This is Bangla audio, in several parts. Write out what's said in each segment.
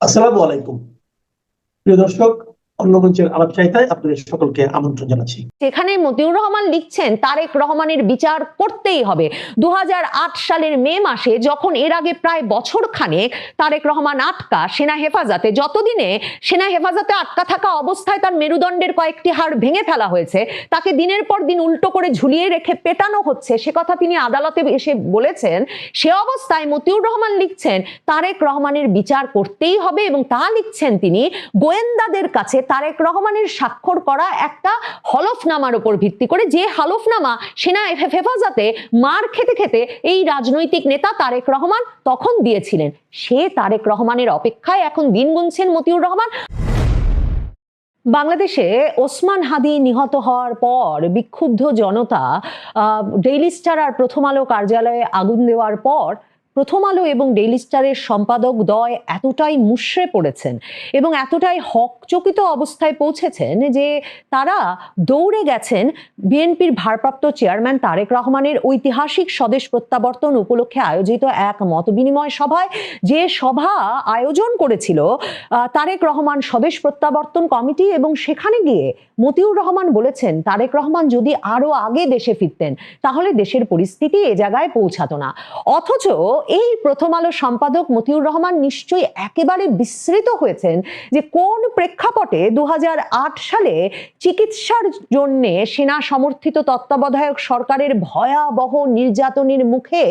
আসসালামু আলাইকুম প্রিয় দর্শক, অন্য মঞ্চের আলাপচারিতায় আপনাদের সকলকে আমন্ত্রণ জানাচ্ছি। সেখানে মতিউর রহমান লিখছেন তারেক রহমানের বিচার করতেই হবে। 2008 সালের মে মাসে যখন এর আগে প্রায় বছর খানেক তারেক রহমান আটকা সেনা হেফাজতে, যতদিনে সেনা হেফাজতে আটকা থাকা অবস্থায় তার মেরুদণ্ডের কয়েকটি হাড় ভেঙে ফেলা হয়েছে, তাকে দিনের পর দিন উল্টো করে ঝুলিয়ে রেখে পেটানো হচ্ছে, সে কথা তিনি আদালতে এসে বলেছেন। সে অবস্থায় মতিউর রহমান লিখছেন তারেক রহমানের বিচার করতেই হবে, এবং তা লিখছেন তিনি গোয়েন্দাদের কাছে তারেক রহমানের স্বাক্ষর করা একটা হলফনামার উপর ভিত্তি করে, যে হলফনামা সেনা হেফাজতে মার খেতে খেতে এই রাজনৈতিক নেতা তারেক রহমান তখন দিয়েছিলেন। সে তারেক রহমানের অপেক্ষায় এখন দিন গুনছেন মতিউর রহমান। বাংলাদেশে ওসমান হাদি নিহত হওয়ার পর বিক্ষুব্ধ জনতা ডেইলি স্টার আর প্রথম আলো কার্যালয়ে আগুন দেওয়ার পর প্রথম আলো এবং ডেইলি স্টারের সম্পাদক দ্বয় এতটাই মুষড়ে পড়েছেন এবং এতটাই হকচকিত অবস্থায় পৌঁছেছেন যে তারা দৌড়ে গেছেন বিএনপির ভারপ্রাপ্ত চেয়ারম্যান তারেক রহমানের ঐতিহাসিক স্বদেশ প্রত্যাবর্তন উপলক্ষে আয়োজিত এক মতবিনিময় সভায়, যে সভা আয়োজন করেছিল তারেক রহমান স্বদেশ প্রত্যাবর্তন কমিটি। এবং সেখানে গিয়ে মতিউর রহমান বলেছেন তারেক রহমান যদি আরো আগে দেশে ফিরতেন তাহলে দেশের পরিস্থিতি এ জায়গায় পৌঁছাতো না। অথচ এই প্রথম আলো সম্পাদক মতিউর রহমান নিশ্চয়ই একেবারে বিস্মৃত হয়েছেন যে কোন প্রেক্ষাপটে 2008 সালে চিকিৎসার জন্য সেনা সমর্থিত তত্ত্বাবধায়ক সরকারের ভয়াবহ নির্যাতনের মুখে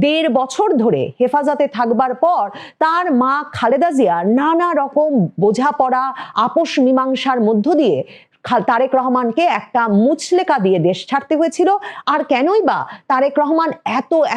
1.5 বছর ধরে হেফাজতে থাকবার পর তার মা খালেদা জিয়ার নানা রকম বোঝাপড়া আপোষ মীমাংসার মধ্য দিয়ে তারেক রহমানকে একটা মুচলেকা দিয়ে দেশ ছাড়তে হয়েছিল। আর কেনই বা তারেক রহমান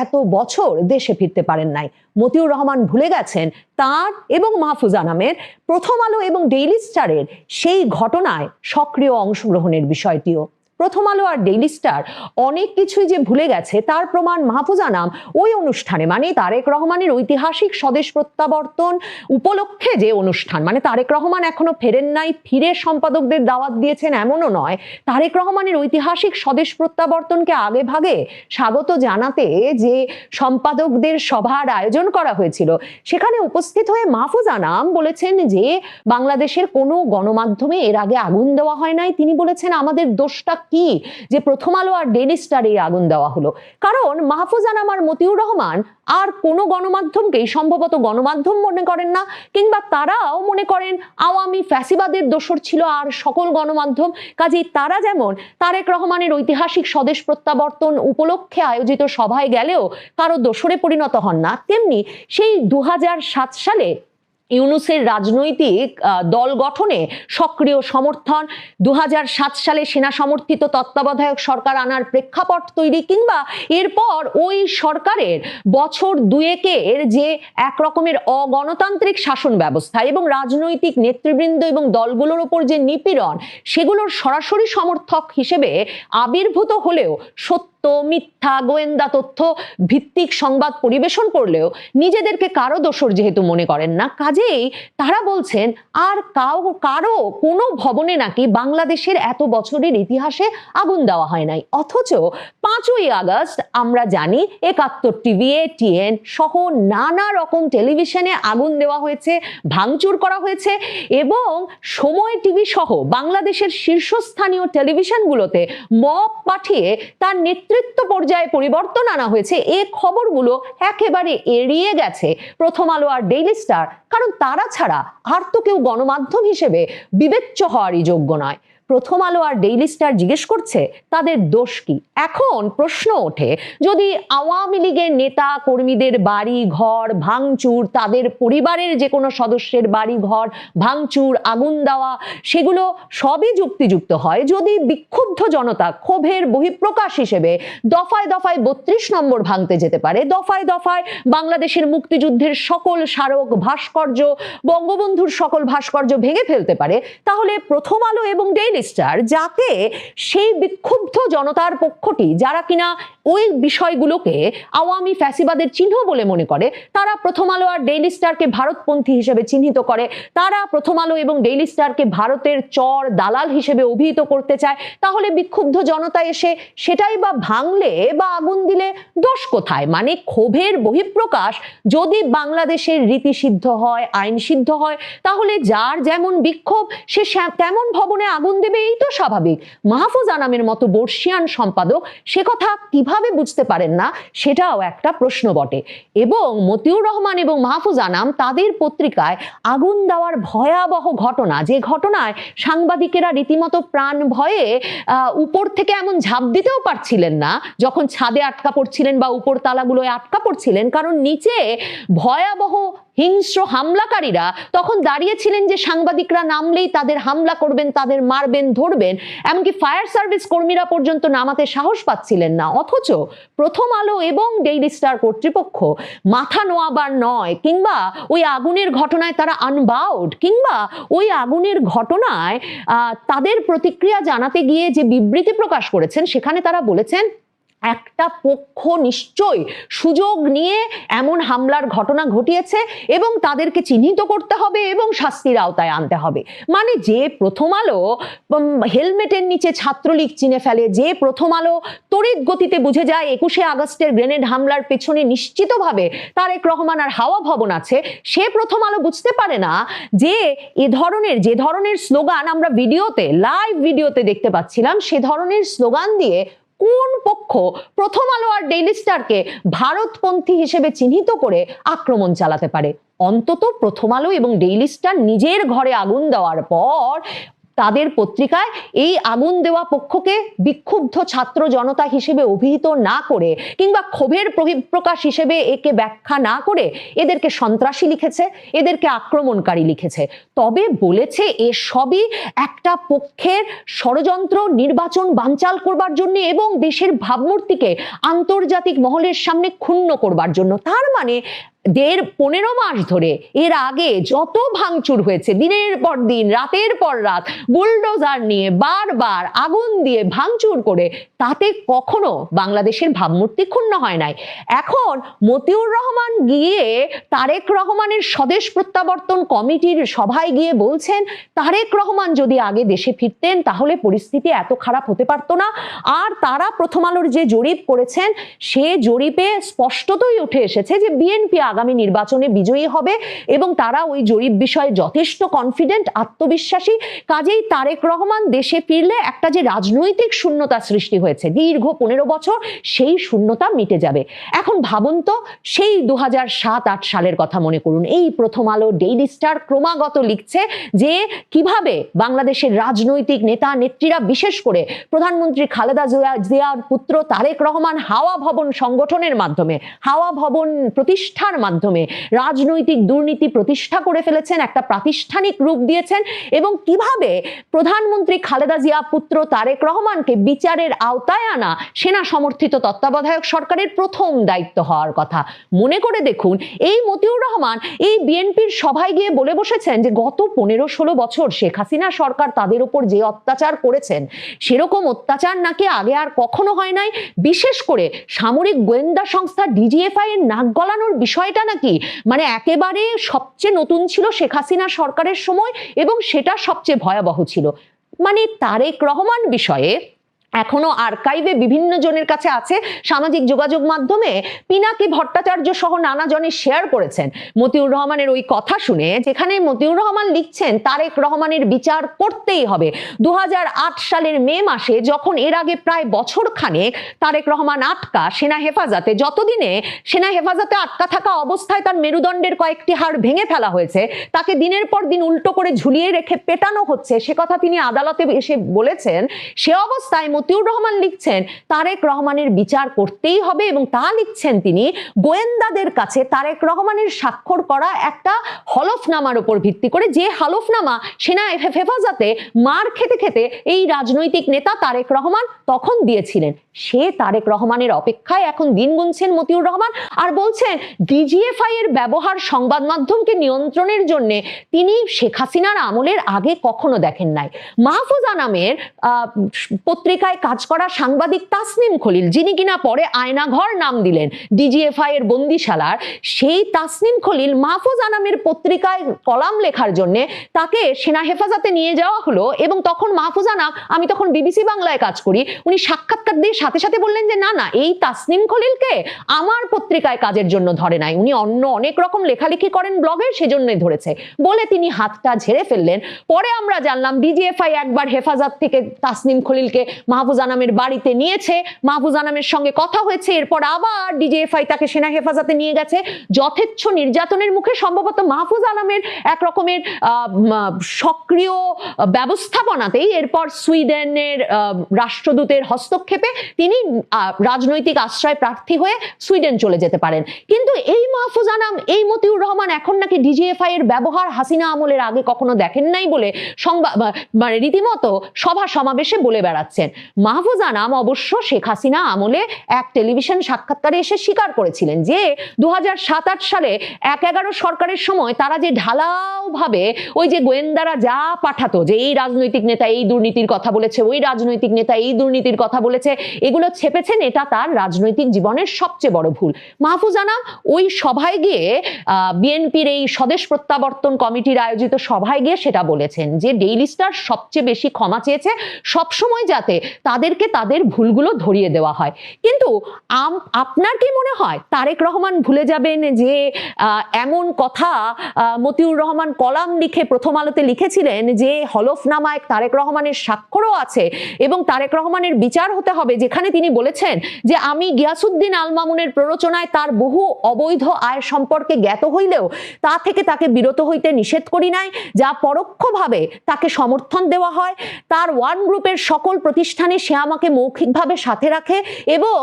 এত বছর দেশে ফিরতে পারেন নাই? মতিউর রহমান ভুলে গেছেন তার এবং মাহফুজা নামের প্রথম আলো এবং ডেইলি স্টারের সেই ঘটনায় সক্রিয় অংশগ্রহণের বিষয়টিও। প্রথম আলো আর ডেইলি স্টার অনেক কিছুই যে ভুলে গেছে তার প্রমাণ মাহফুজা নাম ওই অনুষ্ঠানে, মানে তারেক রহমানের ঐতিহাসিক স্বদেশ প্রত্যাবর্তন উপলক্ষে যে অনুষ্ঠান, মানে তারেক রহমান এখনো ফেরেন নাই, ফিরে সম্পাদকদের দাওয়াত দিয়েছেন এমনও নয়, তারেক রহমানের ঐতিহাসিক স্বদেশ প্রত্যাবর্তনকে আগে ভাগে স্বাগত জানাতে যে সম্পাদকদের সভার আয়োজন করা হয়েছিল, সেখানে উপস্থিত হয়ে মাহফুজা নাম বলেছেন যে বাংলাদেশের কোনো গণমাধ্যমে এর আগে আগুন দেওয়া হয় নাই। তিনি বলেছেন আমাদের দোষটা কি যে প্রথম আলো আর ডেইলি স্টারে আগুন দেওয়া হলো, কারণ মাহফুজা নাম আর মতিউর রহমান আর কোনো গণমাধ্যমকেই সম্ভবত গণমাধ্যম মনে করেন না, কিংবা তারাও মনে করেন আওয়ামী ফ্যাসিবাদের দোসর ছিল আর সকল গণমাধ্যম। কাজেই তারা যেমন তারেক রহমানের ঐতিহাসিক স্বদেশ প্রত্যাবর্তন উপলক্ষে আয়োজিত সভায় গেলেও কারো দোসরে পরিণত হন না, তেমনি সেই 2007 সালে ইউনূসের রাজনৈতিক দল গঠনে সক্রিয় সমর্থন, 2007 সালে সেনা সমর্থিত তত্ত্বাবধায়ক সরকার আনার প্রেক্ষাপট তৈরি, কিংবা এরপর ওই সরকারের বছর দুয়েকের যে এক রকমের অগণতান্ত্রিক শাসন ব্যবস্থা এবং রাজনৈতিক নেতৃবৃন্দ এবং দলগুলোর উপর যে নিপীড়ন, সেগুলোর সরাসরি সমর্থক হিসেবে আবির্ভূত হলেও সত্য মিথ্যা গোয়েন্দা তথ্য ভিত্তিক সংবাদ পরিবেশন করলেও নিজেদেরকে কারো দোসর যেহেতু মনে করেন না, কাজেই তারা বলছেন আর কারো কোনো ভবনে নাকি বাংলাদেশের এত বছরের ইতিহাসে আগুন দেওয়া হয় নাই। অথচ 5ই আগস্ট আমরা জানি 71 টিভি, ATN সহ নানা রকম টেলিভিশনে আগুন দেওয়া হয়েছে, ভাঙচুর করা হয়েছে, এবং সময় টিভি সহ বাংলাদেশের শীর্ষস্থানীয় টেলিভিশনগুলোতে মব পাঠিয়ে তার নেতৃত্ব পর্যায়ে পরিবর্তন আনা হয়েছে। এই খবরগুলো একেবারে এড়িয়ে গেছে প্রথম আলো আর ডেইলি স্টার, কারণ তারা ছাড়া আর তো কেউ গণমাধ্যম হিসেবে বিবেচ্য হওয়ারই যোগ্য নয়। প্রথম আলো আর ডেইলি স্টার জিজ্ঞেস করছে তাদের দোষ কি। এখন প্রশ্ন ওঠে, যদি আওয়ামী লীগের নেতা কর্মীদের বাড়ি ঘর ভাঙচুর, তাদের পরিবারের যে কোনো সদস্যের বাড়ি ঘর ভাঙচুর, আগুন দেওয়া, সেগুলো সবই যুক্তিযুক্ত হয়, যদি বিক্ষুব্ধ জনতা ক্ষোভের বহিঃপ্রকাশ হিসেবে দফায় দফায় 32 নম্বর ভাঙতে যেতে পারে, দফায় দফায় বাংলাদেশের মুক্তিযুদ্ধের সকল স্মারক ভাস্কর্য, বঙ্গবন্ধুর সকল ভাস্কর্য ভেঙে ফেলতে পারে, তাহলে প্রথম আলো এবং ডেইলি লিস্টার, যাতে সেই বিক্ষুব্ধ জনতার পক্ষটি যারা কিনা ওই বিষয়গুলোকে আওয়ামী ফ্যাসিবাদের চিহ্ন বলে মনে করে, তারা প্রথম আলো আর ডেইলি স্টারকে ভারতপন্থী হিসেবে চিহ্নিত করে, তারা প্রথম আলো এবং ডেইলি স্টারকে ভারতের চর দালাল হিসেবে অভিহিত করতে চায়, তাহলে বিক্ষুব্ধ জনতা এসে সেটাই বা ভাঙলে বা আগুন দিলে দোষ কোথায়? মানে ক্ষোভের বহিঃপ্রকাশ যদি বাংলাদেশের রীতি সিদ্ধ হয়, আইন সিদ্ধ হয়, তাহলে যার যেমন বিক্ষোভ সে তেমন ভবনে আগুন দেবে, এই তো স্বাভাবিক। মাহফুজ আনামের মতো বর্ষিয়ান সম্পাদক সে কথা কিভাবে বুঝতে পারেন না, সেটাও একটা প্রশ্ন বটে। এবং মতিউর রহমান এবং মাহফুজ আনাম তাদের পত্রিকায় আগুন দেওয়ার ভয়াবহ ঘটনা, যে ঘটনায় সাংবাদিকেরা রীতিমতো প্রাণ ভয়ে উপর থেকে এমন ঝাঁপ দিতেও পারছিলেন না যখন ছাদে আটকা পড়ছিলেন বা উপর তালাগুলোয় আটকা পড়ছিলেন, কারণ নিচে ভয়াবহ হিংস্র হামলাকারীরা তখন দাঁড়িয়েছিলেন যে সাংবাদিকরা নামলেই তাদের হামলা করবেন, তাদের মারবেন, ধরবেন। এমনকি ফায়ার সার্ভিস কর্মীরা পর্যন্ত নামাতে সাহস পাচ্ছিলেন না। অথচ প্রথম আলো এবং ডেইলি স্টার কর্তৃপক্ষ মাথা নোয়াবার নয়, কিংবা ওই আগুনের ঘটনায় তারা আনবাউড, কিংবা ওই আগুনের ঘটনায় তাদের প্রতিক্রিয়া জানাতে গিয়ে যে বিবৃতি প্রকাশ করেছেন, সেখানে তারা বলেছেন একটা পক্ষ নিশ্চয়ই সুযোগ নিয়ে এমন হামলার ঘটনা ঘটিয়েছে এবং তাদেরকে চিহ্নিত করতে হবে এবং শাস্তির আওতায় আনতে হবে। মানে যে প্রথম আলো হেলমেটের নিচে ছাত্রলীগ চিনে ফেলে, যে প্রথম আলো তড়িৎ গতিতে বুঝে যায় 21শে আগস্টের গ্রেনেড হামলার পেছনে নিশ্চিতভাবে তারেক রহমান আর হাওয়া ভবন আছে, সে প্রথম আলো বুঝতে পারে না যে যে ধরনের স্লোগান আমরা ভিডিওতে, লাইভ ভিডিওতে দেখতে পাচ্ছিলাম, সে ধরনের স্লোগান দিয়ে কোন পক্ষ প্রথম আলো আর ডেইলি স্টারকে ভারতপন্থী হিসেবে চিহ্নিত করে আক্রমণ চালাতে পারে। অন্তত প্রথম আলো এবং ডেইলি স্টার নিজের ঘরে আগুন দেওয়ার পর তাদের পত্রিকায় এই আগুন দেওয়া পক্ষকে বিক্ষুব্ধ ছাত্র জনতা হিসেবে অভিহিত না করে, কিংবা ক্ষোভের বহিঃপ্রকাশ হিসেবে একে ব্যাখ্যা না করে এদেরকে সন্ত্রাসী লিখেছে, এদেরকে আক্রমণকারী লিখেছে। তবে বলেছে এসবই একটা পক্ষের ষড়যন্ত্র, নির্বাচন বানচাল করবার জন্য এবং দেশের ভাবমূর্তিকে আন্তর্জাতিক মহলের সামনে ক্ষুণ্ণ করবার জন্য। তার মানে 15 মাস ধরে এর আগে যত ভাঙচুর হয়েছে, দিনের পর দিন, রাতের পর রাত বুলডোজার নিয়ে বারবার আগুন দিয়ে ভাঙচুর করে, তাতে কখনো বাংলাদেশের ভাবমূর্তি ক্ষুণ্ণ হয় নাই। এখন মতিউর রহমান গিয়ে তারেক রহমানের স্বদেশ প্রত্যাবর্তন কমিটির সভায় গিয়ে বলছেন তারেক রহমান যদি আগে দেশে ফিরতেন তাহলে পরিস্থিতি এত খারাপ হতে পারতো না। আর তারা প্রথম আলোর যে জরিপ করেছেন, সে জরিপে স্পষ্টতই উঠে এসেছে যে বিএনপি আগামী নির্বাচনে বিজয়ী হবে এবং তারা ওই জরিপ বিষয়ে যথেষ্ট কনফিডেন্ট, আত্মবিশ্বাসী। কাজেই তারেক রহমান দেশে ফিরলে একটা যে রাজনৈতিক শূন্যতা সৃষ্টি হয়েছে দীর্ঘ 15 বছর, সেই শূন্যতা মিটে যাবে। এখন ভাবুন তো, সেই 2007-8 সালের কথা মনে করুন। এই প্রথম আলো, ডেইলি স্টার ক্রমাগত লিখছে যে কিভাবে বাংলাদেশের রাজনৈতিক নেতা নেত্রীরা, বিশেষ করে প্রধানমন্ত্রী খালেদা জিয়ার পুত্র তারেক রহমান হাওয়া ভবন সংগঠনের মাধ্যমে, হাওয়া ভবন প্রতিষ্ঠার মাধ্যমে রাজনৈতিক দুর্নীতি প্রতিষ্ঠা করে ফেলেছেন, একটা প্রাতিষ্ঠানিক রূপ দিয়েছেন, এবং কিভাবে প্রধানমন্ত্রী খালেদা জিয়া পুত্র তারেক রহমানকে বিচারের আওতায় আনা সেনা সমর্থিত তত্ত্বাবধায়ক সরকারের প্রথম দায়িত্ব হওয়ার কথা। মনে করে দেখুন, এই মতিউর রহমান এই বিএনপির সভায় গিয়ে বলে বসেছেন যে গত 15-16 বছর শেখ হাসিনা সরকার তাদের উপর যে অত্যাচার করেছেন, সেরকম অত্যাচার নাকি আগে আর কখনো হয় নাই। বিশেষ করে সামরিক গোয়েন্দা সংস্থা ডিজিএফআই এর নাক গলানোর বিষয়টা নাকি মানে একেবারে সবচেয়ে নতুন ছিল শেখ হাসিনা সরকারের সময়, এবং সেটা সবচেয়ে ভয়াবহ ছিল। মানে তারেক রহমান বিষয়ে এখনো আর্কাইভে বিভিন্ন জনের কাছে আছে, সামাজিক যোগাযোগ মাধ্যমে পিনাকি ভট্টাচার্য সহ নানা জনে শেয়ার করেছেন মতিউর রহমানের ওই কথা শুনে, যেখানে মতিউর রহমান লিখছেন তারেক রহমানের বিচার করতেই হবে। 2008 সালের মে মাসে, যখন এর আগে প্রায় বছর খানেক তারেক রহমান আটকা সেনা হেফাজতে, যতদিনে সেনা হেফাজতে আটকা থাকা অবস্থায় তার মেরুদণ্ডের কয়েকটি হাড় ভেঙে ফেলা হয়েছে, তাকে দিনের পর দিন উল্টো করে ঝুলিয়ে রেখে পেটানো হচ্ছে, সে কথা তিনি আদালতে এসে বলেছেন। সে অবস্থায় মতিউর রহমান লিখছেন তারেক রহমানের বিচার করতেই হবে, এবং তা লিখছেন তিনি গোয়েন্দাদের কাছে তারেক রহমানের স্বাক্ষর করা একটা হলফনামার উপর ভিত্তি করে, যে হলফনামা সেনা হেফাজতে মার খেতে খেতে এই রাজনৈতিক নেতা তারেক রহমান তখন দিয়েছিলেন। সে তারেক রহমানের অপেক্ষায় এখন দিন গুনছেন মতিউর রহমান, আর বলছেন ডিজিএফআই এর ব্যবহার সংবাদ মাধ্যমকে নিয়ন্ত্রণের জন্য তিনি শেখ হাসিনার আমলের আগে কখনো দেখেন নাই। মাহফুজা নামের পত্রিকায় কাজ করা সাংবাদিক তাসনিম খলিল, যিনি কিনা পরে আয়নাঘর নাম দিলেন ডিজিএফআই এর বন্দিশালার, সেই তাসনিম খলিল মাহফুজা নামের পত্রিকায় কলাম লেখার জন্য তাকে সেনা হেফাজতে নিয়ে যাওয়া হলো, এবং তখন মাহফুজা নাম, আমি তখন বিবিসি বাংলায় কাজ করি, উনি সাক্ষাৎকার দিয়ে সাথে সাথে বললেন যে না না, এই তাসনিম খলিলকে আমার পত্রিকায় কাজের জন্য ধরে নাই, উনি অন্য অনেক রকম লেখালেখি করেন ব্লগে, সেজন্যই ধরেছে বলে তিনি হাতটা ঝেড়ে ফেললেন। পরে আমরা জানলাম ডিজিএফআই একবার হেফাজত থেকে তাসনিম খলিলকে মাহফুজা নামের বাড়িতে নিয়েছে, মাহফুজা নামের সঙ্গে কথা হয়েছে, এরপর আবার ডিজিএফআই তাকে সেনা হেফাজতে নিয়ে গেছে যথেচ্ছ নির্যাতনের মুখে। সম্ভবত মাহফুজা নামের এক রকমের সক্রিয় ব্যবস্থাপনাতেই এরপর সুইডেনের রাষ্ট্রদূতের হস্তক্ষেপে তিনি রাজনৈতিক আশ্রয় প্রার্থী হয়ে সুইডেন চলে যেতে পারেন। কিন্তু এই মাহফুজা নাম, এই মতিউর রহমান এখন নাকি ডিজিএফআই এর ব্যবহার হাসিনা আমলের আগে কখনো দেখেন নাই বলে মানে রীতিমতো সভা সমাবেশে বলে বেড়াচ্ছেন। মাহফুজা নাম অবশ্য শেখ হাসিনা আমলে এক টেলিভিশন সাক্ষাৎকারে এসে স্বীকার করেছিলেন যে 2007-8 সালে 1-11 সরকারের সময় তারা যে ঢালাও ভাবে ওই যে গোয়েন্দারা যা পাঠাতো যে এই রাজনৈতিক নেতা এই দুর্নীতির কথা বলেছে, ওই রাজনৈতিক নেতা এই দুর্নীতির কথা বলেছে, এগুলো ছেপেছেন, এটা তার রাজনৈতিক জীবনের সবচেয়ে বড় ভুল। মাহফুজা নাম ওই সভায় গিয়ে বিএনপির এই স্বদেশ প্রত্যাবর্তন কমিটির আয়োজিত সভায় গিয়ে সেটা বলেছেন যে ডেইলি স্টার সবচেয়ে বেশি ক্ষমা চেয়েছে সবসময় যাতে তাদেরকে তাদের ভুলগুলো ধরিয়ে দেওয়া হয়। কিন্তু আপনার কি মনে হয় তারেক রহমান ভুলে যাবেন যে এমন কথা মতিউর রহমান কলাম লিখে প্রথম আলোতে লিখেছিলেন যে হলফনামায় তারেক রহমানের স্বাক্ষরও আছে, এবং তারেক রহমানের বিচার হতে হবে, যেখানে তিনি বলেছেন যে আমি গিয়াসউদ্দিন আল মামুনের প্ররোচনায় তার বহু অবৈধ আয় সম্পর্কে জ্ঞাত হইলেও তা থেকে তাকে বিরত হইতে নিষেধ করি নাই, যা পরোক্ষভাবে তাকে সমর্থন দেওয়া হয়। তার ওয়ান গ্রুপের সকল প্রতিষ্ঠানে সে আমাকে মৌখিকভাবে সাথে রাখে, এবং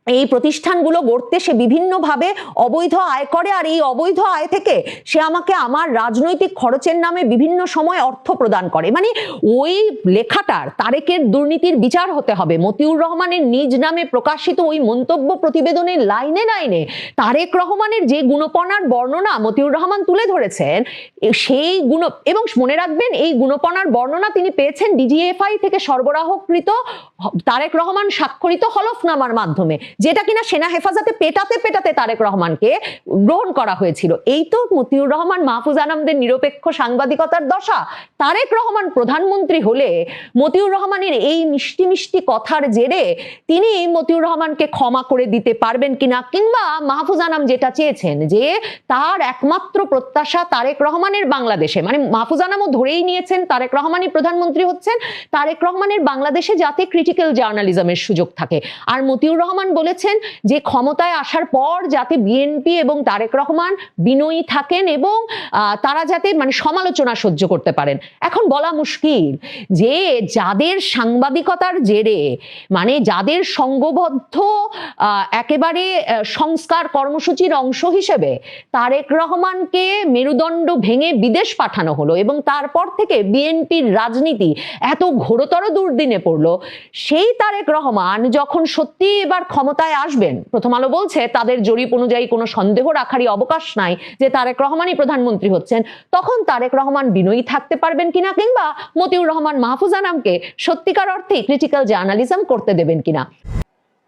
এই প্রতিষ্ঠানগুলো গড়তে সে বিভিন্নভাবে অবৈধ আয় করে, আর এই অবৈধ আয় থেকে সে আমাকে আমার রাজনৈতিক খরচের নামে বিভিন্ন সময় অর্থ প্রদান করে। মানে ওই লেখাটার তারেকের দুর্নীতির বিচার হতে হবে। মতিউর রহমানের নিজ নামে প্রকাশিত ওই মন্তব্য প্রতিবেদনের লাইনে লাইনে তারেক রহমানের যে গুণপনার বর্ণনা মতিউর রহমান তুলে ধরেছেন, সেই গুণ, এবং মনে রাখবেন এই গুণপনার বর্ণনা তিনি পেয়েছেন ডিজিএফআই থেকে সরবরাহকৃত তারেক রহমান স্বাক্ষরিত হলফনামার মাধ্যমে, যেটা কিনা সেনা হেফাজতে পেটাতে পেটাতে তারেক রহমানকে গ্রহণ করা হয়েছিল। এই তো মতিউর রহমান মাহফুজ আনামদের নিরপেক্ষ সাংবাদিকতার দশা। তারেক রহমান প্রধানমন্ত্রী হলে মতিউর রহমানের এই মিষ্টি মিষ্টি কথার জেরে তিনি মতিউর রহমানকে ক্ষমা করে দিতে পারবেন কিনা, কিংবা মাহফুজ আনাম যেটা চেয়েছেন যে তার একমাত্র প্রত্যাশা তারেক রহমানের বাংলাদেশে, মানে মাহফুজ আনামও ধরেই নিয়েছেন তারেক রহমানই প্রধানমন্ত্রী হচ্ছেন, তারেক রহমানের বাংলাদেশে যাতে ক্রিটিক্যাল জার্নালিজমের সুযোগ থাকে। আর মতিউর রহমান বলেছেন যে ক্ষমতায় আসার পর যাতে বিএনপি এবং তারেক রহমান বিনয়ী থাকেন এবং তারা যাতে মানে সমালোচনা সহ্য করতে পারেন। এখন বলা মুশকিল যে যাদের সাংবাদিকতার জেরে, মানে যাদের সংঘবদ্ধ একেবারে সংস্কার কর্মসূচির অংশ হিসেবে তারেক রহমানকে মেরুদণ্ড ভেঙে বিদেশ পাঠানো হলো, এবং তারপর থেকে বিএনপির রাজনীতি এত ঘোরতর দুর্দিনে পড়লো, সেই তারেক রহমান যখন সত্যি এবার ক্ষমতায় আসবেন, প্রথম আলো বলছে তাদের জরিপ অনুযায়ী কোনো সন্দেহ রাখারই অবকাশ নাই যে তারেক রহমানই প্রধানমন্ত্রী হচ্ছেন, তখন তারেক রহমান বিনয়ী থাকতে পারবেন কিনা, কিংবা মতিউর রহমান মাহফুজ আনামকে সত্যিকার অর্থে ক্রিটিক্যাল জার্নালিজম করতে দেবেন কিনা।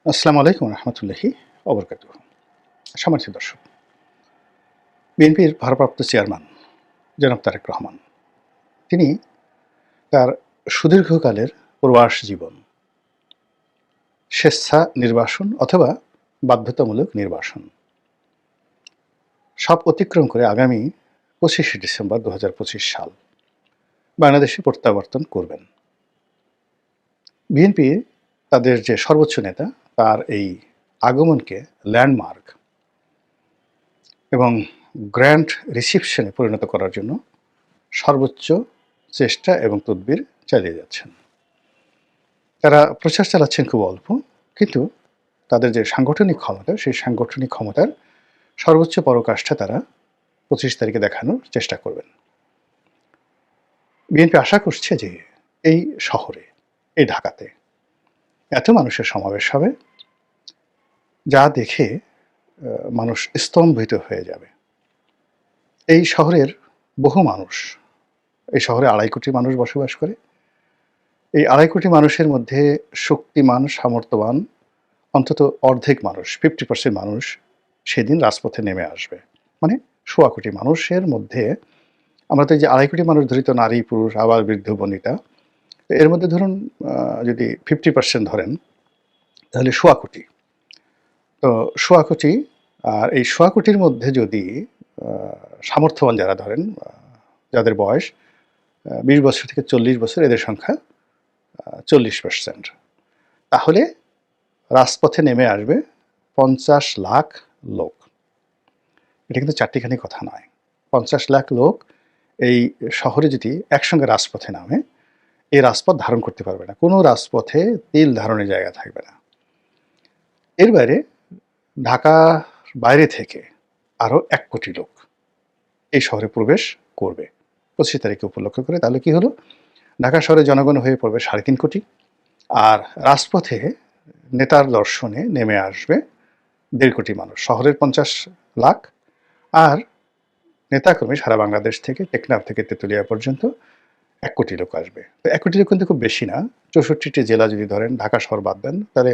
আসসালামু আলাইকুম রহমতুল্লাহি ওবরকাতুহু। সম্মানিত দর্শক, বিএনপির ভারপ্রাপ্ত চেয়ারম্যান জনাব তারেক রহমান, তিনি তার সুদীর্ঘকালের প্রবাস জীবন স্বেচ্ছা নির্বাসন অথবা বাধ্যতামূলক নির্বাসন সব অতিক্রম করে আগামী 25শে ডিসেম্বর 2025 সাল বাংলাদেশে প্রত্যাবর্তন করবেন। বিএনপি তাদের যে সর্বোচ্চ নেতা, তার এই আগমনকে ল্যান্ডমার্ক এবং গ্র্যান্ড রিসিপশনে পরিণত করার জন্য সর্বোচ্চ চেষ্টা এবং তদবির চালিয়ে যাচ্ছেন। তারা প্রচার চালাচ্ছেন খুব অল্প, কিন্তু তাদের যে সাংগঠনিক ক্ষমতা, সেই সাংগঠনিক ক্ষমতার সর্বোচ্চ পরাকাষ্ঠা তারা 25 তারিখে দেখানোর চেষ্টা করবেন। বিএনপি আশা করছে যে এই শহরে, এই ঢাকাতে এত মানুষের সমাবেশ হবে যা দেখে মানুষ স্তম্ভিত হয়ে যাবে। এই শহরের বহু মানুষ, এই শহরে 2.5 কোটি মানুষ বসবাস করে। এই 2.5 কোটি মানুষের মধ্যে শক্তিমান, সামর্থ্যবান অন্তত অর্ধেক মানুষ, 50% মানুষ সেদিন রাজপথে নেমে আসবে। মানে 1.25 কোটি মানুষের মধ্যে আমরা তো এই যে 2.5 কোটি মানুষ ধরি, তো নারী, পুরুষ, আবার বৃদ্ধ, বনিতা, তো এর মধ্যে ধরুন যদি 50% ধরেন তাহলে 1.25 কোটি। তো 1.25 কোটি, আর এই 1.25 কোটির মধ্যে যদি সামর্থ্যবান যারা ধরেন, যাদের বয়স 20 বছর থেকে 40 বছর, এদের সংখ্যা 40%, তাহলে রাজপথে নেমে আসবে 50 লাখ লোক। এটা কিন্তু চারটিখানি কথা নয়। 50 লাখ লোক এই শহরে যদি একসঙ্গে রাজপথে নামে, এই রাজপথ ধারণ করতে পারবে না, কোনো রাজপথে তিল ধারণের জায়গা থাকবে না। এর বাইরে ঢাকার বাইরে থেকে আরও 1 কোটি লোক এই শহরে প্রবেশ করবে 25 তারিখে উপলক্ষ করে। তাহলে কি হলো, ঢাকা শহরে জনগণ হয়ে পড়বে 3.5 কোটি, আর রাজপথে নেতার দর্শনে নেমে আসবে 1.5 কোটি মানুষ। শহরের 50 লাখ, আর নেতাকর্মী সারা বাংলাদেশ থেকে, টেকনাফ থেকে তেঁতুলিয়া পর্যন্ত 1 কোটি লোক আসবে। তো 1 কোটি লোক কিন্তু খুব বেশি না। 64টি জেলা যদি ধরেন, ঢাকা শহর বাদ দেন, তাহলে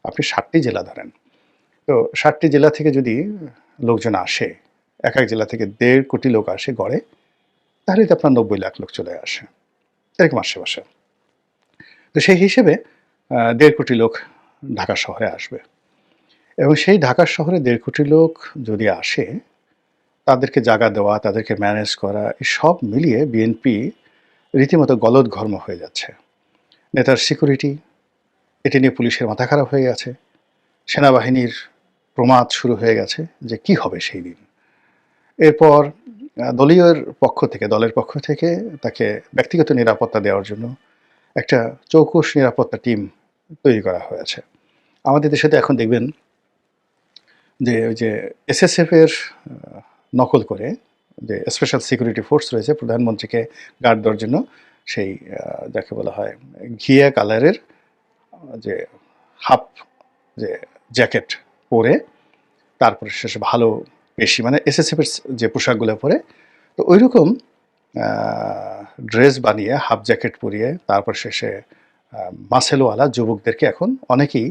আপনি 60টি জেলা ধরেন। তো 60টি জেলা থেকে যদি লোকজন আসে, এক এক জেলা থেকে 1.5 কোটি লোক আসে গড়ে, তাহলে তো আপনার 90 লাখ লোক চলে আসে এরকম আশেপাশে। তো সেই হিসেবে 1.5 কোটি লোক ঢাকা শহরে আসবে, এবং সেই ঢাকা শহরে 1.5 কোটি লোক যদি আসে, তাদেরকে জায়গা দেওয়া, তাদেরকে ম্যানেজ করা, এই সব মিলিয়ে বিএনপি রীতিমতো গলদঘর্ম হয়ে যাচ্ছে। নেতার সিকিউরিটি, এটি নিয়ে পুলিশের মাথা খারাপ হয়ে গেছে, সেনাবাহিনীর প্রমাদ শুরু হয়ে গেছে যে কি হবে সেই দিন। এরপর দলের পক্ষ থেকে তাকে ব্যক্তিগত নিরাপত্তা দেওয়ার জন্য একটা চৌকস নিরাপত্তা টিম তৈরি করা হয়েছে। আমাদের দেশে তো এখন দেখবেন যে ওই যে এসএসএফ এর নকল করে যে স্পেশাল সিকিউরিটি ফোর্স রয়েছে প্রধানমন্ত্রীকে গার্ড দেওয়ার জন্য, সেই যাকে বলা হয় ঘিয়া কালারের যে হাফ যে জ্যাকেট পরে, তারপরে শেষে ভালো পেশি, মানে এসএসএফ এর যে পোশাকগুলো পরে, তো ওই রকম ড্রেস বানিয়ে হাফ জ্যাকেট পরিয়ে তারপর শেষে মাসেলওয়ালা যুবকদেরকে এখন অনেকেই,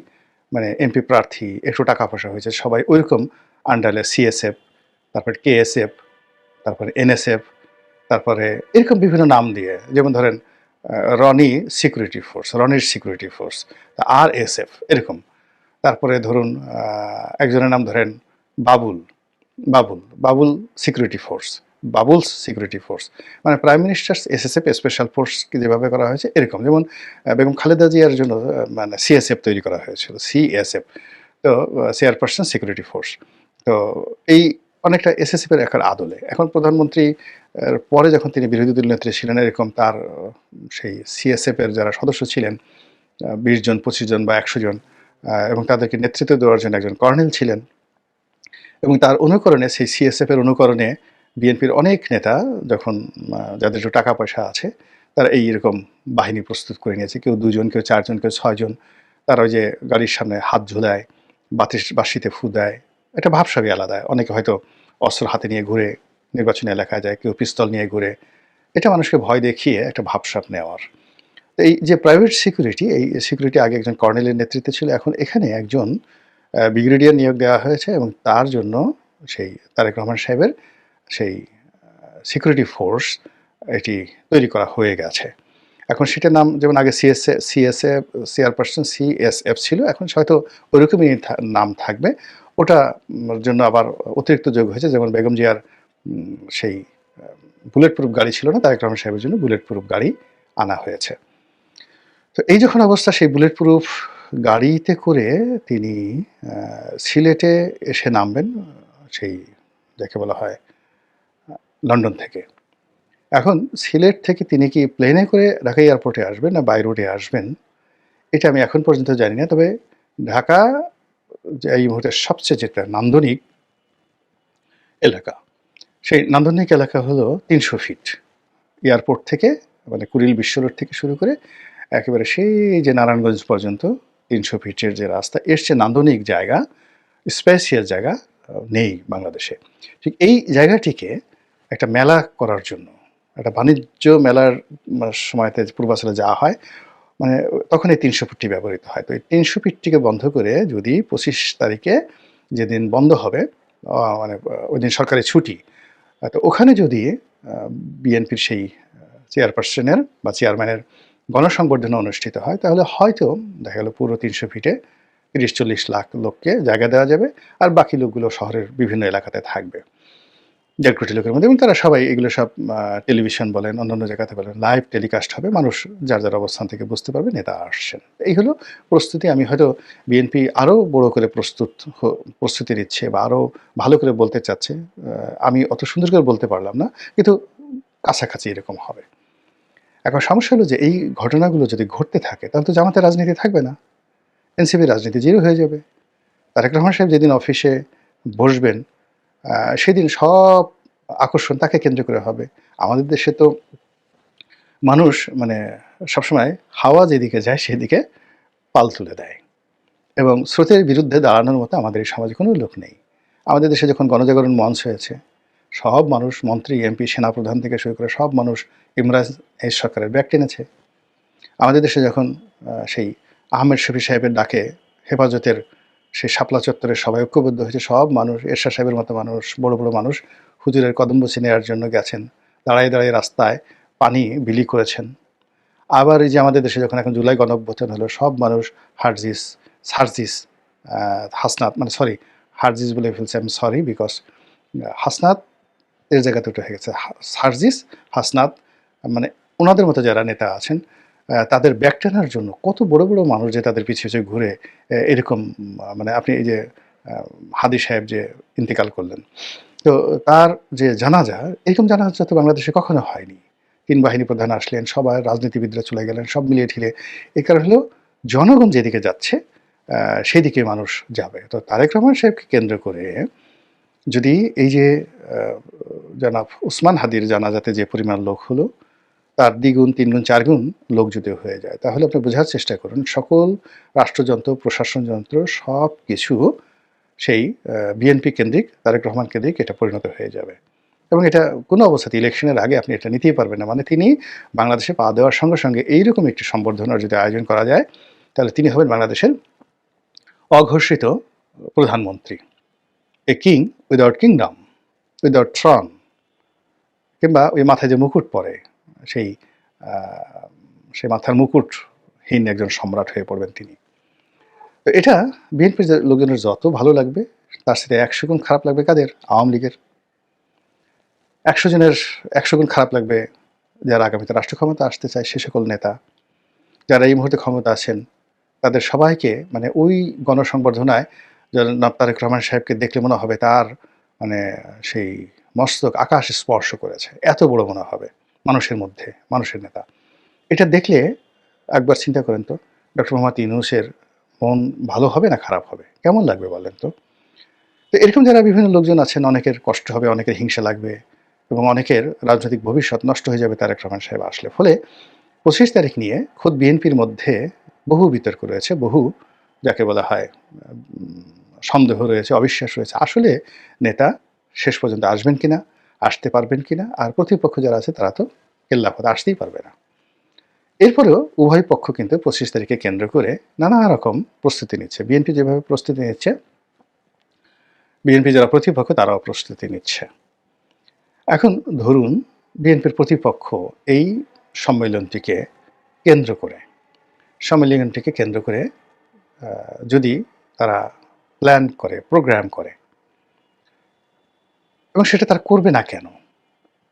মানে এমপি প্রার্থী, একটু টাকা পয়সা হয়েছে, সবাই ওইরকম আন্ডারে সিএসএফ, তারপরে কেএসএফ, তারপরে এনএসএফ, তারপরে এরকম বিভিন্ন নাম দিয়ে, যেমন ধরেন রনির সিকিউরিটি ফোর্স, আরএসএফ এরকম। তারপরে ধরুন একজনের নাম ধরেন Babul security force, Babul's security force, মানে প্রাইম মিনিস্টার্স এসএসএফ স্পেশাল ফোর্সকে যেভাবে করা হয়েছে এরকম। যেমন বেগম খালেদা জিয়ার জন্য মানে সিএসএফ তৈরি করা হয়েছিল, সিএসএফ, তো চেয়ারপারসন সিকিউরিটি ফোর্স। তো এই অনেকটা এসএসএফ এর একটা আদলে এখন প্রধানমন্ত্রী পরে যখন তিনি বিরোধী দল নেত্রী ছিলেন, এরকম তার সেই সিএসএফ এর যারা সদস্য ছিলেন 20 জন, 25 জন বা 100 জন, এবং তাদেরকে নেতৃত্ব দেওয়ার জন্য একজন কর্নেল ছিলেন, এবং তার অনুকরণে, সেই সিএসএফ এর অনুকরণে বিএনপির অনেক নেতা যখন যাদের একটু টাকা পয়সা আছে, তারা এইরকম বাহিনী প্রস্তুত করে নিয়েছে। কেউ 2 জন, কেউ 4 জন, কেউ 6 জন। তারা ওই যে গাড়ির সামনে হাত ঝুলায়, বাঁশিতে ফু দেয়, একটা ভাবসাবই আলাদা। অনেকে হয়তো অস্ত্র হাতে নিয়ে ঘুরে নির্বাচনী এলাকায় যায়, কেউ পিস্তল নিয়ে ঘুরে। এটা মানুষকে ভয় দেখিয়ে একটা ভাবসাব নেওয়ার। এই যে প্রাইভেট সিকিউরিটি, এই সিকিউরিটি আগে একজন কর্নেলের নেতৃত্বে ছিল, এখন এখানে একজন ব্রিগেডিয়ার নিয়োগ দেওয়া হয়েছে, এবং তার জন্য সেই তারেক রহমান সাহেবের সেই সিকিউরিটি ফোর্স এটি তৈরি করা হয়ে গেছে। এখন সেটার নাম, যেমন আগে সিএসএফ চেয়ারপারসন সিএসএফ ছিল, এখন হয়তো ওইরকমই নাম থাকবে। ওটা জন্য আবার অতিরিক্ত যোগ হয়েছে, যেমন বেগম জিয়ার সেই বুলেট প্রুফ গাড়ি ছিল না, তারেক রহমান সাহেবের জন্য বুলেট প্রুফ গাড়ি আনা হয়েছে। তো এই যখন অবস্থা, সেই বুলেট প্রুফ গাড়িতে করে তিনি সিলেটে এসে নামবেন, সেই যাকে বলা হয় লন্ডন থেকে। এখন সিলেট থেকে তিনি কি প্লেনে করে ঢাকা এয়ারপোর্টে আসবেন না বাই রোডে আসবেন, এটা আমি এখন পর্যন্ত জানি না। তবে ঢাকা যে এই মুহূর্তে সবচেয়ে যেটা নান্দনিক এলাকা, সেই নান্দনিক এলাকা হলো ৩০০ ফিট। এয়ারপোর্ট থেকে মানে কুড়িল বিশ্ব রোড থেকে শুরু করে একেবারে সেই যে নারায়ণগঞ্জ পর্যন্ত ৩০০ ফিটের যে রাস্তা, এর চেয়ে নান্দনিক জায়গা, স্পেশিয়াস জায়গা নেই বাংলাদেশে। ঠিক এই জায়গাটিকে একটা মেলা করার জন্য, একটা বাণিজ্য মেলার সময়তে পূর্বাচলে যাওয়া হয়, মানে তখন এই ৩০০ ফিটটি ব্যবহৃত হয়। তো এই ৩০০ ফিটটিকে বন্ধ করে যদি ২৫ তারিখে যেদিন বন্ধ হবে, মানে ওই দিন সরকারি ছুটি, তো ওখানে যদি বিএনপির সেই চেয়ারপারসনের বা চেয়ারম্যানের গণসংবর্ধনা অনুষ্ঠিত হয়, তাহলে হয়তো দেখা গেল পুরো ৩০০ ফিটে ৩০-৪০ লাখ লোককে জায়গা দেওয়া যাবে, আর বাকি লোকগুলো শহরের বিভিন্ন এলাকাতে থাকবে ১.৫ কোটি লোকের মধ্যে, এবং তারা সবাই এগুলো সব টেলিভিশন বলেন, অন্যান্য জায়গাতে বলেন, লাইভ টেলিকাস্ট হবে, মানুষ যার যার অবস্থান থেকে বুঝতে পারবে নেতা আসছেন। এই হলো প্রস্তুতি। আমি হয়তো বিএনপি আরও বড় করে প্রস্তুতি নিচ্ছে বা আরও ভালো করে বলতে চাচ্ছে, আমি অত সুন্দর করে বলতে পারলাম না, কিন্তু কাছাকাছি এরকম হবে। এখন সমস্যা হলো যে এই ঘটনাগুলো যদি ঘটতে থাকে, তাহলে তো জামাতের রাজনীতি থাকবে না, এনসিপির রাজনীতি জিরো হয়ে যাবে। তারেক রহমান সাহেব যেদিন অফিসে বসবেন, সেদিন সব আকর্ষণ তাকে কেন্দ্র করে হবে। আমাদের দেশে তো মানুষ মানে সবসময় হাওয়া যেদিকে যায় সেদিকে পাল তুলে দেয়, এবং স্রোতের বিরুদ্ধে দাঁড়ানোর মতো আমাদের এই সমাজে কোনো লোক নেই। আমাদের দেশে যখন গণজাগরণ মঞ্চ হয়েছে, সব মানুষ, মন্ত্রী, এমপি, সেনাপ্রধান থেকে শুরু করে সব মানুষ ইমরান এই সরকারের ব্যাগ টেনেছে। আমাদের দেশে যখন সেই আহমেদ শফি সাহেবের ডাকে হেফাজতের সেই শাপলা চত্বরে সবাই ঐক্যবদ্ধ হয়েছে, সব মানুষ, এরশাদ সাহেবের মতো মানুষ, বড় বড় মানুষ হুজুরের কদম বসে নেওয়ার জন্য গেছেন, দাঁড়ায় দাঁড়িয়ে রাস্তায় পানি বিলি করেছেন। আবার এই যে আমাদের দেশে যখন এখন জুলাই গণঅভ্যুত্থান হলো, সব মানুষ সার্জিস হাসনাত, মানে সরি, হারজিস বলে ফেলছে, আমি সরি, বিকজ হাসনাত এর জায়গাতে উঠে হয়ে গেছে, সার্জিস হাসনাত, মানে ওনাদের মতো যারা নেতা আছেন, তাদের ব্যাক টানার জন্য কত বড় বড় মানুষ যে তাদের পিছিয়ে পিছিয়ে ঘুরে এরকম, মানে আপনি এই যে হাদি সাহেব যে ইন্তেকাল করলেন, তো তার যে জানাজা, এরকম জানাজা তো বাংলাদেশে কখনো হয়নি। ৩ বাহিনী প্রধান আসলেন, সবাই রাজনীতিবিদরা চলে গেলেন, সব মিলিয়ে ঠিলে। এই কারণ হলো জনগণ যেদিকে যাচ্ছে সেদিকে মানুষ যাবে। তো তারেক রহমান সাহেবকে কেন্দ্র করে যদি এই যে জনাব উসমান হাদির জানাজাতে যে পরিমাণ লোক হলো, তার দ্বিগুণ, ৩ গুণ, ৪ গুণ লোক যদি হয়ে যায়, তাহলে আপনি বোঝার চেষ্টা করুন সকল রাষ্ট্রযন্ত্র, প্রশাসন যন্ত্র সব কিছু সেই বিএনপি কেন্দ্রিক, তারেক রহমান কেন্দ্রিক এটা পরিণত হয়ে যাবে। এবং এটা কোনো অবস্থাতে ইলেকশনের আগে আপনি এটা নিতেই পারবেন না। মানে তিনি বাংলাদেশে পা দেওয়ার সঙ্গে সঙ্গে এইরকম একটি সম্বর্ধনার যদি আয়োজন করা যায়, তাহলে তিনি হবেন বাংলাদেশের অঘোষিত প্রধানমন্ত্রী, a king without kingdom, without Throne, কিংবা ওই মাথায় যে মুকুট পরে সেই সেই মাথার মুকুটহীন একজন সম্রাট হয়ে পড়বেন তিনি। তো এটা বিএনপির লোকজনের যত ভালো লাগবে, তার সাথে ১০০ গুণ খারাপ লাগবে কাদের? আওয়ামী লীগের। ১০০ জনের ১০০ গুণ খারাপ লাগবে যারা আগামীতে রাষ্ট্র ক্ষমতা আসতে চায় সে সকল নেতা, যারা এই মুহূর্তে ক্ষমতা আছেন, তাদের সবাইকে মানে ওই গণসংবর্ধনায় জনাব তারেক রহমান সাহেবকে দেখলে মনে হবে তার মানে সেই মস্তক আকাশ স্পর্শ করেছে, এত বড় মনে হবে মানুষের মধ্যে, মানুষের নেতা। এটা দেখলে একবার চিন্তা করেন তো, ডক্টর মোহাম্মদ ইউনূসের মন ভালো হবে না খারাপ হবে? কেমন লাগবে বলেন তো? তো এরকম যারা বিভিন্ন লোকজন আছেন, অনেকের কষ্ট হবে, অনেকের হিংসা লাগবে, এবং অনেকের রাজনৈতিক ভবিষ্যৎ নষ্ট হয়ে যাবে তারেক রহমান সাহেব আসলে। ফলে ২৫ তারিখ নিয়ে খোদ বিএনপির মধ্যে বহু বিতর্ক রয়েছে, বহু যাকে বলা হয় সন্দেহ রয়েছে, অবিশ্বাস রয়েছে। আসলে নেতা শেষ পর্যন্ত আসবেন কিনা, আসতে পারবেন কিনা, আর প্রতিপক্ষ যারা আছে তারা তো কেল্লাফতে আসতেই পারবে না। এরপরেও উভয় পক্ষ কিন্তু ২৫ তারিখে কেন্দ্র করে নানা রকম প্রস্তুতি নিচ্ছে। বিএনপি যেভাবে প্রস্তুতি নিচ্ছে, বিএনপি যারা প্রতিপক্ষ তারাও প্রস্তুতি নিচ্ছে। এখন ধরুন বিএনপির প্রতিপক্ষ এই সম্মেলনটিকে কেন্দ্র করে যদি তারা প্ল্যান করে, প্রোগ্রাম করে, এবং সেটা তারা করবে না কেন,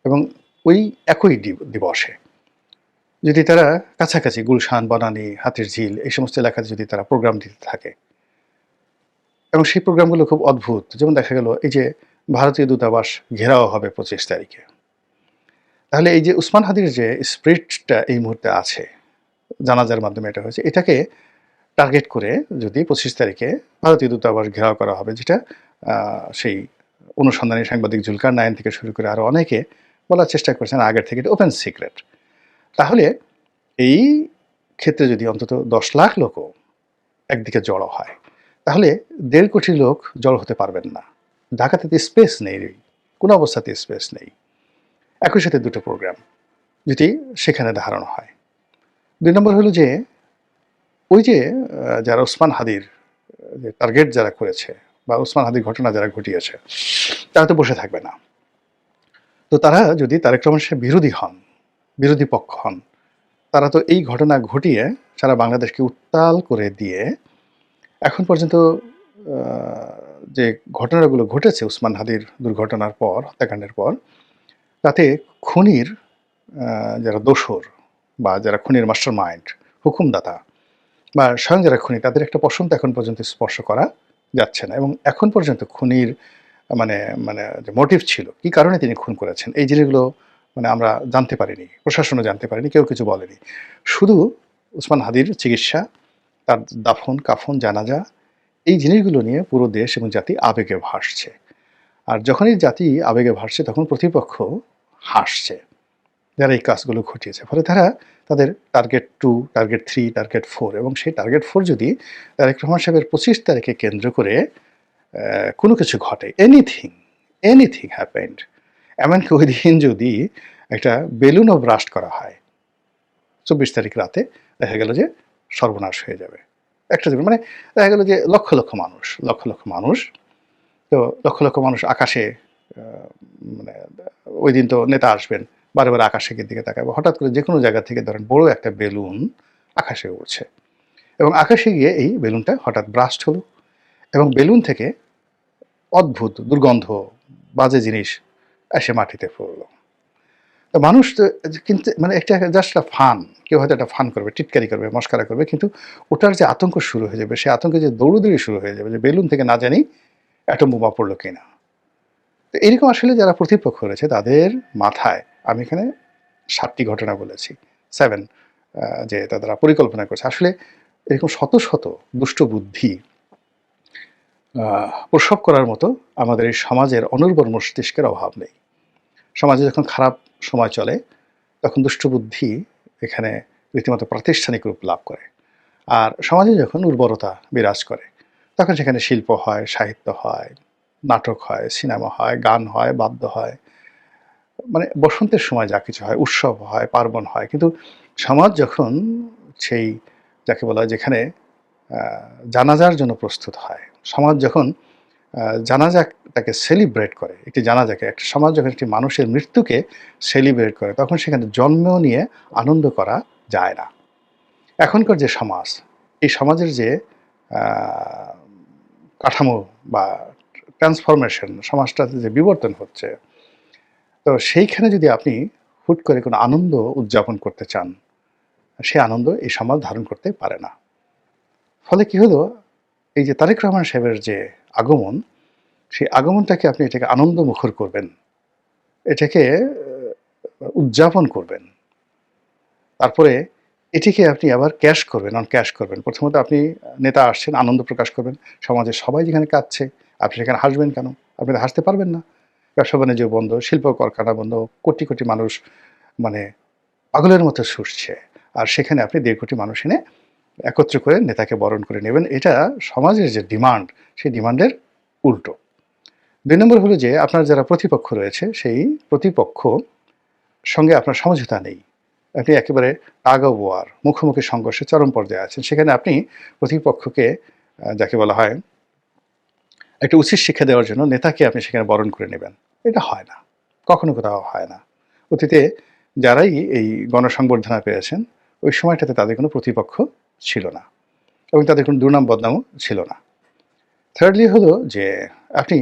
এবং ওই একই দিবসে যদি তারা কাছাকাছি গুলশান, বনানী, হাতিরঝিল এই সমস্ত এলাকাতে যদি তারা প্রোগ্রাম দিতে থাকে, এবং সেই প্রোগ্রামগুলো খুব অদ্ভুত, যেমন দেখা গেল এই যে ভারতীয় দূতাবাস ঘেরাও হবে ২৫ তারিখে, তাহলে এই যে উসমান হাদির যে স্পিরিটটা এই মুহূর্তে আছে, জানাজার মাধ্যমে এটা হয়েছে, এটাকে টার্গেট করে যদি 25 তারিখে ভারতীয় দূতাবাস ঘেরাও করা হবে, যেটা সেই অনুসন্ধানী সাংবাদিক জুলকার নাইন থেকে শুরু করে আরও অনেকে বলার চেষ্টা করছেন আগের থেকে, এটা ওপেন সিক্রেট। তাহলে এই ক্ষেত্রে যদি অন্তত 10 লাখ লোকও একদিকে জড়ো হয়, তাহলে 1.5 কোটি লোক জড়ো হতে পারবেন না। ঢাকাতে তো স্পেস নেই, কোনো অবস্থাতে স্পেস নেই। একই সাথে দুটো প্রোগ্রাম যদি সেখানে ধারণ হয়। 2 নম্বর হলো যে ওই যে যারা ওসমান হাদির যে টার্গেট যারা করেছে বা ওসমান হাদির ঘটনা যারা ঘটিয়েছে, তারা তো বসে থাকবে না। তো তারা যদি তারেক রহমান সাহেব বিরোধী হন, বিরোধী পক্ষ হন, তারা তো এই ঘটনা ঘটিয়ে সারা বাংলাদেশকে উত্তাল করে দিয়ে এখন পর্যন্ত যে ঘটনাগুলো ঘটেছে ওসমান হাদির দুর্ঘটনার পর, হত্যাকাণ্ডের পর, তাতে খুনির যারা দোসর বা যারা খুনির মাস্টার মাইন্ড, হুকুমদাতা বা স্বয়ং যারা খুনি, তাদের একটা পশম এখন পর্যন্ত স্পর্শ করা যাচ্ছে না। এবং এখন পর্যন্ত খুনির মানে মানে যে মোটিভ ছিল, কি কারণে তিনি খুন করেছেন, এই জিনিসগুলো আমরা জানতে পারিনি, প্রশাসনও জানতে পারেনি, কেউ কিছু বলেনি। শুধু ওসমান হাদির চিকিৎসা, তার দাফন কাফন জানাজা, এই জিনিসগুলো নিয়ে পুরো দেশ এবং জাতি আবেগে ভাসছে। আর যখনই জাতি আবেগে ভাসছে তখন প্রতিপক্ষ হাসছে, যারা এই কাজগুলো ঘটিয়েছে। ফলে তারা তাদের টার্গেট 2, টার্গেট 3, টার্গেট 4, এবং সেই টার্গেট 4 যদি তারেক রহমান সাহেবের 25 তারিখে কেন্দ্র করে কোনো কিছু ঘটে, এনিথিং হ্যাপেন্ড, এমনকি ওই দিন যদি একটা বেলুনও ব্রাস্ট করা হয় 24 তারিখ রাতে, দেখা গেল যে সর্বনাশ হয়ে যাবে একটা জীবন। দেখা গেল যে লক্ষ লক্ষ মানুষ, তো লক্ষ লক্ষ মানুষ আকাশে, ওই দিন তো নেতা আসবেন, বারে বারে আকাশের দিকে তাকাবে, হঠাৎ করে যে কোনো জায়গা থেকে ধরেন বড় একটা বেলুন আকাশে উড়ছে, এবং আকাশে গিয়ে এই বেলুনটা হঠাৎ ব্রাস্ট হলো, এবং বেলুন থেকে অদ্ভুত দুর্গন্ধ বাজে জিনিস এসে মাটিতে পড়লো। তো মানুষ কিন্তু একটা জাস্ট একটা ফান, কেউ হয়তো একটা ফান করবে, টিটকারি করবে, মস্কারা করবে, কিন্তু ওটার যে আতঙ্ক শুরু হয়ে যাবে, সে আতঙ্কে যে দৌড়দৌড়ি শুরু হয়ে যাবে যে বেলুন থেকে না জানি অ্যাটম বোমা পড়লো কিনা। তো এরকম আসলে যারা প্রতিপক্ষ রয়েছে তাদের মাথায়, আমি এখানে 7টি ঘটনা বলেছি, 7, যে তারা পরিকল্পনা করছে। আসলে এরকম শত শত দুষ্ট বুদ্ধি প্রসব করার মতো আমাদের এই সমাজের অনুর্বর মস্তিষ্কের অভাব নেই। সমাজে যখন খারাপ সময় চলে তখন দুষ্টবুদ্ধি এখানে রীতিমতো প্রাতিষ্ঠানিক রূপ লাভ করে, আর সমাজে যখন উর্বরতা বিরাজ করে তখন সেখানে শিল্প হয়, সাহিত্য হয়, নাটক হয়, সিনেমা হয়, গান হয়, বাদ্য হয়, বসন্তের সময় যা কিছু হয়, উৎসব হয়, পার্বণ হয়। কিন্তু সমাজ যখন সেই যাকে বলা হয় যেখানে জানাজার জন্য প্রস্তুত হয়, সমাজ যখন জানাজাটাকে সেলিব্রেট করে, একটি জানাজাকে, একটা সমাজ যখন একটি মানুষের মৃত্যুকে সেলিব্রেট করে, তখন সেখানে জন্ম নিয়ে আনন্দ করা যায় না। এখনকার যে সমাজ, এই সমাজের যে কাঠামো বা ট্রান্সফরমেশন, সমাজটাতে যে বিবর্তন হচ্ছে, তো সেইখানে যদি আপনি হুট করে কোনো আনন্দ উদযাপন করতে চান, সে আনন্দ এই সমাজ ধারণ করতে পারে না। ফলে কি হলো, এই যে তারেক রহমান সাহেবের যে আগমন, সেই আগমনটাকে আপনি এটাকে আনন্দমুখর করবেন, এটাকে উদযাপন করবেন, তারপরে এটিকে আপনি আবার ক্যাশ করবেন, ক্যাশ করবেন। প্রথমত আপনি নেতা আসছেন, আনন্দ প্রকাশ করবেন, সমাজের সবাই যেখানে কাঁদছে আপনি সেখানে হাসবেন কেন? আপনি তো হাসতে পারবেন না। ব্যবসা বাণিজ্য বন্ধ, শিল্প কারখানা বন্ধ, কোটি কোটি মানুষ পাগলের মতো ছুটছে, আর সেখানে আপনি 1.5 কোটি মানুষ এনে একত্র করে নেতাকে বরণ করে নেবেন। এটা সমাজের যে ডিমান্ড, সেই ডিমান্ডের উল্টো। 2 নম্বর হলো যে আপনার যারা প্রতিপক্ষ রয়েছে, সেই প্রতিপক্ষ সঙ্গে আপনার সমঝোতা নেই, আপনি একেবারে টাগ অফ ওয়ার, মুখোমুখি সংঘর্ষে চরম পর্যায়ে আছেন। সেখানে আপনি প্রতিপক্ষকে যাকে বলা হয় একটা উচিত শিক্ষা দেওয়ার জন্য নেতাকে আপনি সেখানে বরণ করে নেবেন, এটা হয় না, কখনো কোথাও হয় না। অতীতে যারাই এই গণসংবর্ধনা পেয়েছেন, ওই সময়টাতে তাদের কোনো প্রতিপক্ষ ছিল না, এবং তাদের কোনো দুর্নাম বদনামও ছিল না। থার্ডলি হলো যে আপনি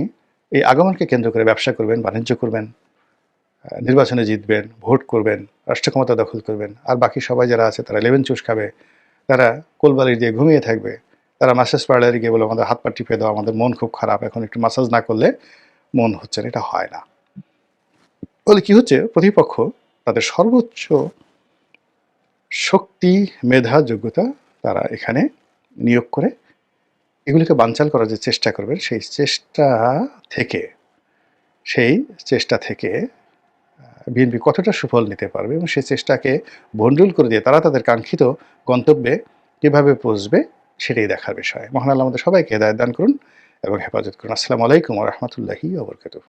এই আগমনকে কেন্দ্র করে ব্যবসা করবেন, বাণিজ্য করবেন, নির্বাচনে জিতবেন, ভোট করবেন, রাষ্ট্র ক্ষমতা দখল করবেন, আর বাকি সবাই যারা আছে তারা লেবেন চুষ খাবে, তারা কোলবালির দিয়ে ঘুমিয়ে থাকবে, তারা ম্যাসাজ পার্লারে গিয়ে বলে আমাদের হাত পা টিপে দাও, আমাদের মন খুব খারাপ, এখন একটু ম্যাসাজ না করলে মন হচ্ছে না। এটা হয় না। বলে কি হচ্ছে, প্রতিপক্ষ তাদের সর্বোচ্চ শক্তি, মেধা, যোগ্যতা তারা এখানে নিয়োগ করে এগুলিকে বানচাল করার যে চেষ্টা করবেন, সেই চেষ্টা থেকে বিএনপি কতটা সুফল নিতে পারবে এবং সেই চেষ্টাকে ভণ্ডুল করে দিয়ে তারা তাদের কাঙ্ক্ষিত গন্তব্যে কীভাবে পৌঁছবে সেটাই দেখার বিষয়। মহান আল্লাহ আমাদের সবাইকে হেদায়েত দান করুন এবং হেফাজত করুন। আসসালামু আলাইকুম ওয়া রাহমাতুল্লাহি ওয়া বারাকাতুহু।